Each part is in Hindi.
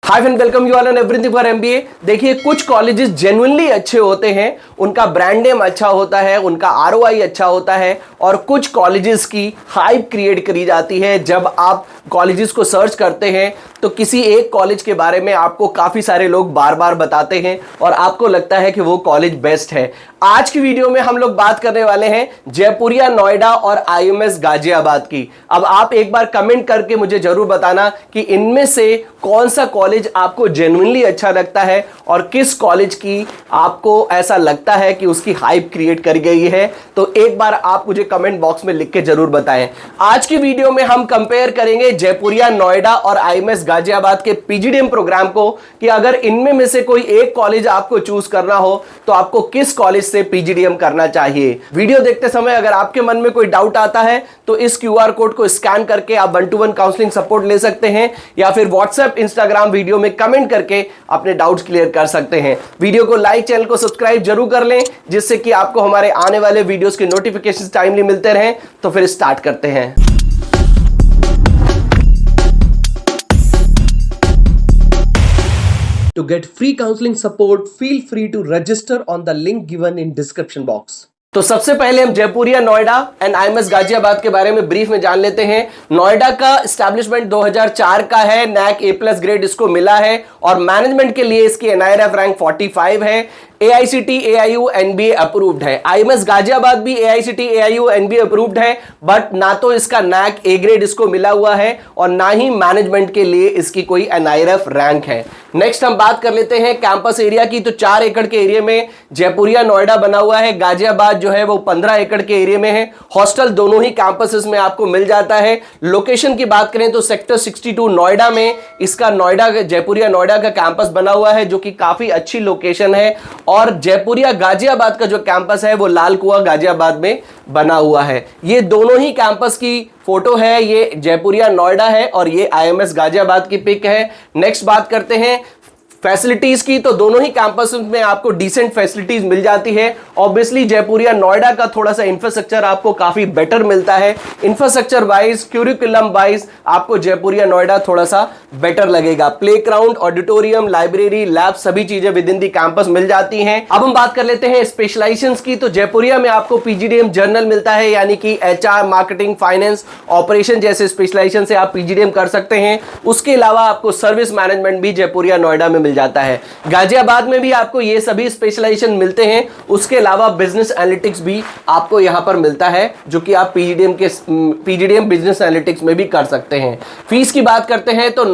Hi friend, welcome you all and everything for MBA. देखिए, कुछ कॉलेजेस जेन्युइनली अच्छे होते हैं, उनका ब्रांड नेम अच्छा होता है, उनका आरओआई अच्छा होता है, और कुछ कॉलेजेस की हाइप क्रिएट करी जाती है। जब आप कॉलेजेस को सर्च करते हैं तो किसी एक कॉलेज के बारे में आपको काफी सारे लोग बार बार बताते हैं और आपको लगता है कि वो कॉलेज बेस्ट है। आज की वीडियो में हम लोग बात करने वाले हैं जयपुरिया नोएडा और आईएमएस गाजियाबाद की। अब आप एक बार कमेंट करके मुझे जरूर बताना कि इनमें से कौन सा कॉलेज आपको जेन्युइनली अच्छा लगता है और किस कॉलेज की आपको ऐसा लगता है कि उसकी हाइप क्रिएट कर गई है। तो एक बार आप मुझे कमेंट बॉक्स में लिख के जरूर बताएं। आज की वीडियो में हम कंपेयर करेंगे जयपुरिया नोएडा और आईएमएस गाजियाबाद के पीजीडीएम प्रोग्राम को, कि अगर इनमें में से कोई एक कॉलेज आपको चूज करना हो तो आपको किस कॉलेज से पीजीडीएम करना चाहिए। वीडियो देखते समय अगर आपके मन में कोई डाउट आता है तो इस क्यूआर कोड को स्कैन करके आप 1-to-1 काउंसलिंग सपोर्ट ले सकते हैं, या फिर व्हाट्सएप, इंस्टाग्राम वीडियो में कमेंट करके अपने डाउट्स क्लियर कर सकते हैं। वीडियो को लाइक, चैनल को सब्सक्राइब जरूर कर लें, जिससे कि आपको हमारे आने वाले वीडियोस के नोटिफिकेशन टाइमली मिलते रहें। तो फिर स्टार्ट करते हैं। To get free counseling support, feel free to register on the link given in description box. तो सबसे पहले हम जयपुरिया नोएडा एंड आईएमएस गाजियाबाद के बारे में ब्रीफ में जान लेते हैं। नोएडा का एस्टैब्लिशमेंट 2004 का है, नैक A+ ग्रेड इसको मिला है और मैनेजमेंट के लिए इसकी NIRF रैंक 45 है। AICTE AIU NBA अप्रूव्ड है। आईएमएस गाजियाबाद भी AICTE AIU NBA अप्रूव्ड है, बट ना तो इसका नैक A ग्रेड इसको मिला हुआ है और ना ही मैनेजमेंट के लिए इसकी कोई NIRF रैंक है। नेक्स्ट हम बात कर लेते हैं कैंपस एरिया की। तो 4 एकड़ के एरिया में जयपुरिया नोएडा बना हुआ है, गाजियाबाद जो है वो 15 एकड़ के एरिया में है। हॉस्टल दोनों ही कैंपसेस में आपको मिल जाता है। लोकेशन की बात करें तो सेक्टर 62 नोएडा में इसका जयपुरिया नोएडा का कैंपस बना हुआ है, जो कि काफी अच्छी लोकेशन है। और जयपुरिया गाजियाबाद का जो कैंपस है वो लाल कुआं गाजियाबाद में बना हुआ है। ये दोनों ही कैंपस की फोटो है, ये जयपुरिया नोएडा है और ये आईएमएस गाजियाबाद की पिक है। नेक्स्ट बात करते हैं फैसिलिटीज की। तो दोनों ही कैंपस में आपको डिसेंट फैसिलिटीज मिल जाती है। ऑब्वियसली जयपुरिया नोएडा का थोड़ा सा इंफ्रास्ट्रक्चर आपको काफी बेटर मिलता है। इंफ्रास्ट्रक्चर वाइज, क्यूरिकुलम वाइज आपको जयपुरिया नोएडा थोड़ा सा बेटर लगेगा। प्लेग्राउंड, ऑडिटोरियम, लाइब्रेरी, लैब सभी चीजें विद इन दी कैंपस मिल जाती हैं। अब हम बात कर लेते हैं स्पेशलाइजेशंस की। तो जयपुरिया में आपको पीजीडीएम जर्नल मिलता है, यानी कि HR, मार्केटिंग, फाइनेंस, ऑपरेशन जैसे स्पेशलाइजेशन से आप पीजीडीएम कर सकते हैं। उसके अलावा आपको सर्विस मैनेजमेंट भी जयपुरिया नोएडा में जाता है। गाजियाबाद में भी आपको ये सभी स्पेशलाइजेशन मिलते हैं। उसके अलावा बिजनेस एनालिटिक्स भी आपको यहां पर मिलता है, जो कि आप पीजीडीएम बिजनेस एनालिटिक्स में भी कर सकते हैं। फीस की बात करते हैं तो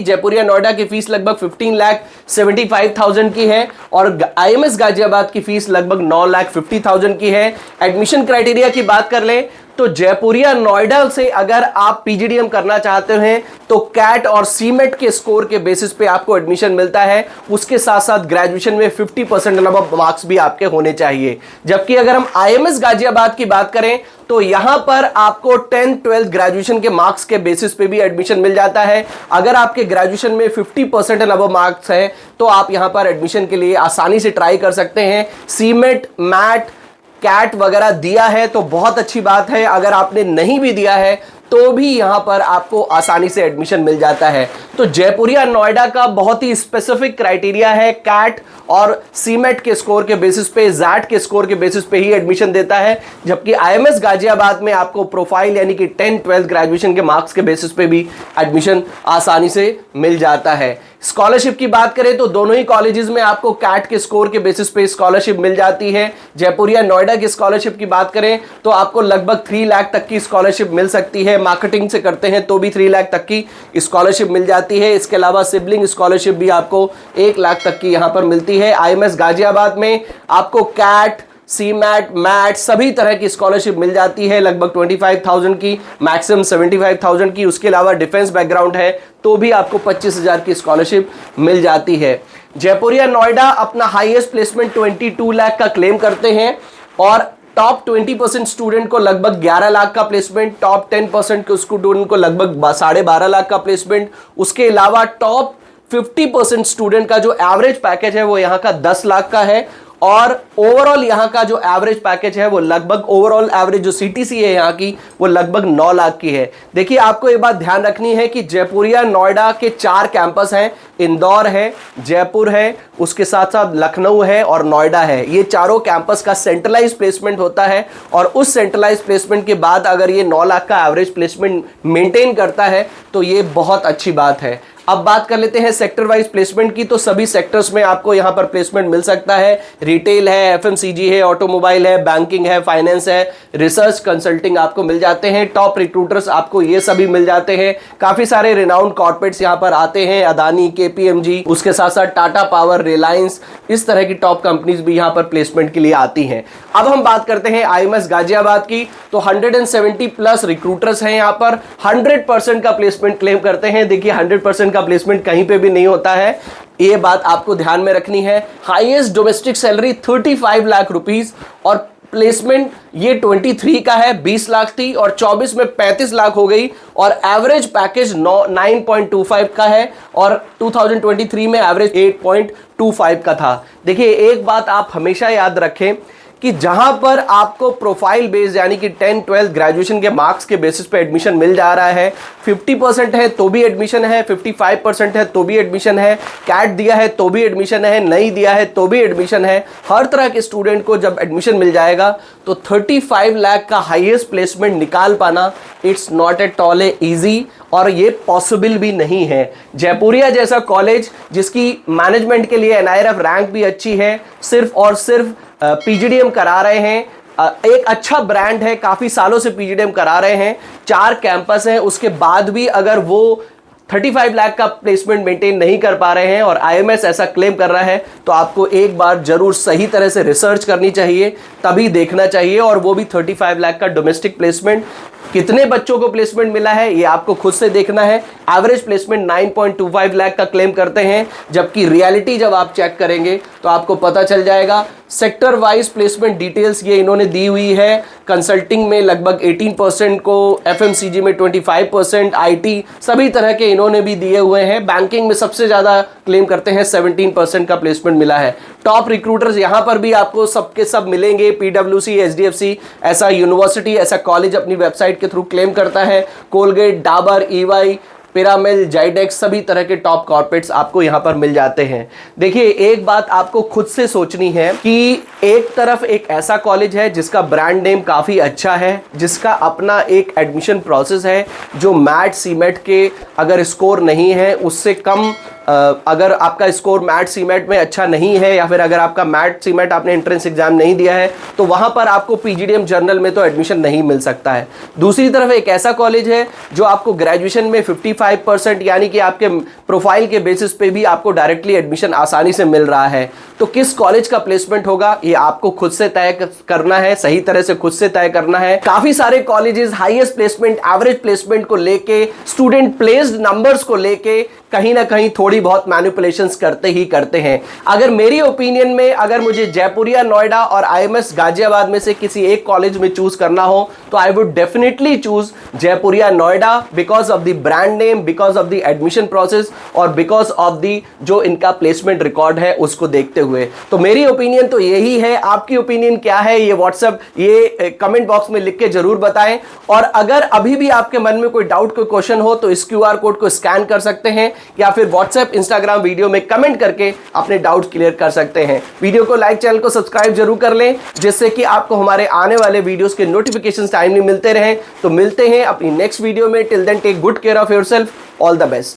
जयपुरिया नोएडा की फीस लगभग 15,75,000 की है और आईएमएस गाजियाबाद की फीस लगभग 9,50,000 की है। एडमिशन क्राइटेरिया की बात कर लें तो जयपुरिया नोएडा से अगर आप पीजीडीएम करना चाहते हैं तो कैट और सीमेट के स्कोर के बेसिस पे आपको एडमिशन मिलता है। उसके साथ साथ ग्रेजुएशन में 50% नंबर मार्क्स भी आपके होने चाहिए। जबकि अगर हम आईएमएस गाजियाबाद की बात करें तो यहां पर आपको 10th 12th ग्रेजुएशन के मार्क्स के बेसिस पे भी एडमिशन मिल जाता है। अगर आपके ग्रेजुएशन में 50% नंबर मार्क्स है तो आप यहां पर एडमिशन के लिए आसानी से ट्राई कर सकते हैं। सीमेट, मैट, कैट वगैरह दिया है तो बहुत अच्छी बात है। अगर आपने नहीं भी दिया है तो भी यहां पर आपको आसानी से एडमिशन मिल जाता है। तो जयपुरिया नोएडा का बहुत ही स्पेसिफिक क्राइटेरिया है, कैट और सीमेट के स्कोर के बेसिस पे, जैट के स्कोर के बेसिस पे ही एडमिशन देता है। जबकि आईएमएस गाजियाबाद में आपको प्रोफाइल यानी कि 10th 12th ग्रेजुएशन के मार्क्स के बेसिस पे भी एडमिशन आसानी से मिल जाता है। स्कॉलरशिप की बात करें तो दोनों ही कॉलेजेस में आपको कैट के स्कोर के बेसिस पे स्कॉलरशिप मिल जाती है। जयपुरिया नोएडा की स्कॉलरशिप की बात करें तो आपको लगभग 3 लाख तक की स्कॉलरशिप मिल सकती है। मार्केटिंग से करते हैं तो भी 3 लाख तक की स्कॉलरशिप मिल जाती है। इसके अलावा सिबलिंग स्कॉलरशिप भी आपको 1 लाख तक की यहां पर मिलती है। आईएमएस गाजियाबाद में आपको कैट, सीमैट, मैट सभी तरह की स्कॉलरशिप मिल जाती है, लगभग 25,000 की, मैक्सिमम 75,000 की। उसके अलावा डिफेंस बैकग्राउंड है तो भी आपको 25,000 की स्कॉलरशिप मिल जाती है। जयपुरिया नोएडा अपना हाईएस्ट प्लेसमेंट 22 लाख का क्लेम करते हैं और टॉप 20% स्टूडेंट को लगभग 11 लाख का प्लेसमेंट, टॉप 10% के स्टूडेंट को लगभग 12.5 लाख का प्लेसमेंट। उसके अलावा टॉप 50% स्टूडेंट का जो एवरेज पैकेज है वो यहाँ का 10 लाख का है और ओवरऑल यहाँ का जो एवरेज पैकेज है वो लगभग ओवरऑल एवरेज जो सीटीसी है यहाँ की वो लगभग 9 लाख की है। देखिए आपको एक बात ध्यान रखनी है कि जयपुरिया नोएडा के 4 कैंपस हैं, इंदौर है, जयपुर है, उसके साथ साथ लखनऊ है और नोएडा है। ये चारों कैंपस का सेंट्रलाइज प्लेसमेंट होता है और उस सेंट्रलाइज प्लेसमेंट के बाद अगर ये 9 लाख का एवरेज प्लेसमेंट मेंटेन करता है तो ये बहुत अच्छी बात है। अब बात कर लेते हैं सेक्टर वाइज प्लेसमेंट की। तो सभी सेक्टर्स में आपको यहां पर प्लेसमेंट मिल सकता है। रिटेल है, एफएमसीजी है, ऑटोमोबाइल है, बैंकिंग है, फाइनेंस है, रिसर्च कंसल्टिंग आपको मिल जाते हैं। टॉप रिक्रूटर्स आपको ये सभी मिल जाते हैं। काफी सारे रिनाउंड कॉर्पोरेट्स यहां पर आते हैं, अदानी, केपीएमजी, उसके साथ साथ टाटा पावर, रिलायंस, इस तरह की टॉप कंपनीज भी यहां पर प्लेसमेंट के लिए आती हैं। अब हम बात करते हैं आईएमएस गाजियाबाद की। तो 170 प्लस रिक्रूटर्स हैं यहां पर, 100% का प्लेसमेंट क्लेम करते हैं। देखिए 100% का प्लेसमेंट कहीं पे भी नहीं होता है, ये बात आपको ध्यान में रखनी है। Highest domestic salary 35 lakh rupees और प्लेसमेंट ये 23 का है, 20 लाख थी और 24 में 35 लाख हो गई और एवरेज पैकेज 9.25 का है और 2023 में एवरेज 8.25 का था। देखिए एक बात आप हमेशा याद रखें कि जहां पर आपको प्रोफाइल बेस्ड यानी कि 10, 12 ग्रेजुएशन के मार्क्स के बेसिस पे एडमिशन मिल जा रहा है, 50% है तो भी एडमिशन है, 55% है तो भी एडमिशन है, कैट दिया है तो भी एडमिशन है, नहीं दिया है तो भी एडमिशन है। हर तरह के स्टूडेंट को जब एडमिशन मिल जाएगा तो 35 लाख का हाईएस्ट प्लेसमेंट निकाल पाना it's not at all easy और ये पॉसिबल भी नहीं है। जयपुरिया जैसा कॉलेज जिसकी मैनेजमेंट के लिए एनआईआरएफ रैंक भी अच्छी है, सिर्फ और सिर्फ पीजीडीएम करा रहे हैं, एक अच्छा ब्रांड है, काफी सालों से पीजीडीएम करा रहे हैं, 4 कैंपस हैं, उसके बाद भी अगर वो 35 लाख का प्लेसमेंट मेंटेन नहीं कर पा रहे हैं और आईएमएस ऐसा क्लेम कर रहा है तो आपको एक बार जरूर सही तरह से रिसर्च करनी चाहिए, तभी देखना चाहिए। और वो भी 35 लाख का डोमेस्टिक प्लेसमेंट। कितने बच्चों को प्लेसमेंट मिला है ये आपको खुद से देखना है। एवरेज प्लेसमेंट 9.25 लाख का क्लेम करते हैं, जबकि रियलिटी जब आप चेक करेंगे तो आपको पता चल जाएगा। सेक्टर वाइज प्लेसमेंट डिटेल्स ये इन्होंने दी हुई है। कंसल्टिंग में लगभग 18% को, एफएमसीजी में 25%, आईटी सभी तरह के इन्होंने भी दिए हुए हैं। बैंकिंग में सबसे ज्यादा क्लेम करते हैं, 17% का प्लेसमेंट मिला है। टॉप रिक्रूटर्स यहां पर भी आपको सबके सब मिलेंगे। पीडब्ल्यूसी, एचडीएफसी ऐसा यूनिवर्सिटी, ऐसा कॉलेज अपनी वेबसाइट के थ्रू क्लेम करता है। कोलगेट, डाबर, ईवाई, पिरामिल, जाइडेक्स सभी तरह के टॉप कॉर्पोरेट्स आपको यहां पर मिल जाते हैं। देखिए एक बात आपको खुद से सोचनी है कि एक तरफ एक ऐसा कॉलेज है जिसका ब्रांड नेम काफी अच्छा है, जिसका अपना एक एडमिशन प्रोसेस है, जो मैट सीमेट के अगर स्कोर नहीं है उससे कम, अगर आपका स्कोर मैट सीमेट में अच्छा नहीं है या फिर अगर आपका मैट सीमेट आपने एंट्रेंस एग्जाम नहीं दिया है तो वहां पर आपको पीजीडीएम जर्नल में तो एडमिशन नहीं मिल सकता है। दूसरी तरफ एक ऐसा कॉलेज है जो आपको ग्रेजुएशन में 55% यानी कि आपके प्रोफाइल के बेसिस पे भी आपको डायरेक्टली एडमिशन आसानी से मिल रहा है। तो किस कॉलेज का प्लेसमेंट होगा ये आपको खुद से तय करना है, सही तरह से खुद से तय करना है। काफी सारे colleges highest placement, average placement को लेके, स्टूडेंट प्लेस्ड नंबर्स को लेके कहीं ना कहीं थोड़ी बहुत मैनिपुलेशंस करते ही करते हैं। अगर मेरी ओपिनियन में अगर मुझे जयपुरिया नोएडा और आईएमएस गाजियाबाद में से किसी एक कॉलेज में चूज करना हो तो I would definitely choose Jaipuria Noida because of the brand name, because of the admission process और बिकॉज ऑफ द जो इनका प्लेसमेंट रिकॉर्ड है उसको देखते हुए। तो मेरी ओपिनियन तो यही है। आपकी ओपिनियन क्या है ये व्हाट्सएप, ये कमेंट बॉक्स में लिख के जरूर बताएं। और अगर अभी भी आपके मन में कोई डाउट, कोई क्वेश्चन हो तो इस क्यूआर कोड को स्कैन कर सकते हैं या फिर व्हाट्सएप, इंस्टाग्राम वीडियो में कमेंट करके अपने डाउट क्लियर कर सकते हैं। वीडियो को लाइक, चैनल को सब्सक्राइब जरूर कर लें जिससे कि आपको हमारे आने वाले वीडियोस के नोटिफिकेशन टाइमली मिलते रहें। तो मिलते हैं अपनी नेक्स्ट वीडियो में। Till then take good care of yourself. All the best.